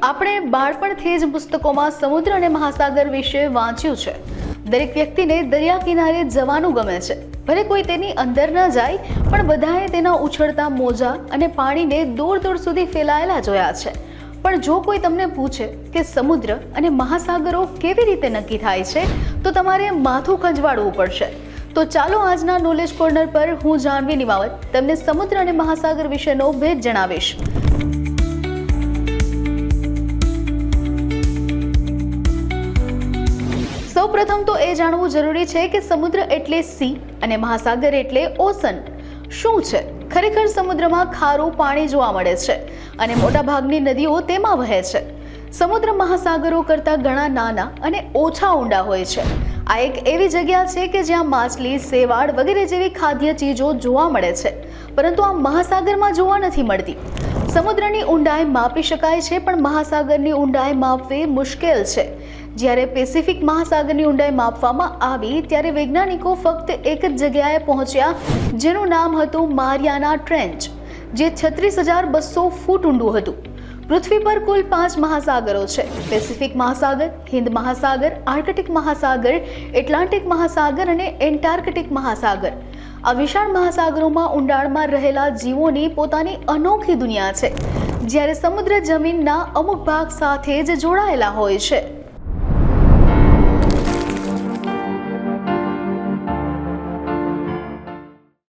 આપણે બાળપણથી જ પુસ્તકોમાં સમુદ્ર અને મહાસાગર વિશે વાંચ્યું છે. દરેક વ્યક્તિને દરિયા કિનારે જવાનું ગમે છે. ભલે કોઈ તેની અંદર ન જાય, પણ બધાએ તેના ઉછળતા મોજા અને પાણીને દૂર દૂર સુધી ફેલાયેલા જોયા છે. પણ જો કોઈ તમને પૂછે કે સમુદ્ર અને મહાસાગરો કેવી રીતે નક્કી થાય છે, તો તમારે માથું ખંજવાળવું પડશે. તો ચાલો આજના નોલેજ કોર્નર પર હું જાનવી નિમાવત તમને સમુદ્ર અને મહાસાગર વિશેનો ભેદ જણાવીશ. સૌપ્રથમ તો એ જાણવું જરૂરી છે કે સમુદ્ર એટલે સી અને મહાસાગર એટલે ઓશન. શું છે? ખરેખર સમુદ્રમાં ખારું પાણી જોવા મળે છે અને મોટાભાગની નદીઓ તેમાં વહે છે. સમુદ્ર મહાસાગરો કરતાં ઘણા નાના અને ઓછા ઊંડા હોય છે. આ એક એવી જગ્યા છે કે જ્યાં માછલી, શેવાળ વગેરે જેવી ખાદ્ય ચીજો જોવા મળે છે, પરંતુ આ મહાસાગરમાં જોવા નથી મળતી. સમુદ્રની ઊંડાઈ માપી શકાય છે, પણ મહાસાગરની ઊંડાઈ માપવી મુશ્કેલ છે. જ્યારે પેસિફિક મહાસાગરની ઊંડાઈ માપવામાં આવી ત્યારે વૈજ્ઞાનિકો ફક્ત એક જ જગ્યાએ પહોંચ્યા, જેનું નામ હતું મારિયાના ટ્રેન્ચ, જે 36,200 ફૂટ ઊંડું હતું. પૃથ્વી પર કુલ 5 મહાસાગરો છે: પેસિફિક મહાસાગર, હિન્દ મહાસાગર, આર્કટિક મહાસાગર, એટલાન્ટિક મહાસાગર અને એન્ટાર્કટિક મહાસાગર. આ વિશાળ મહાસાગરોમાં ઊંડાણમાં રહેલા જીવોની પોતાની અનોખી દુનિયા છે, જ્યારે સમુદ્ર જમીનના અમુક ભાગ સાથે જ જોડાયેલા હોય છે.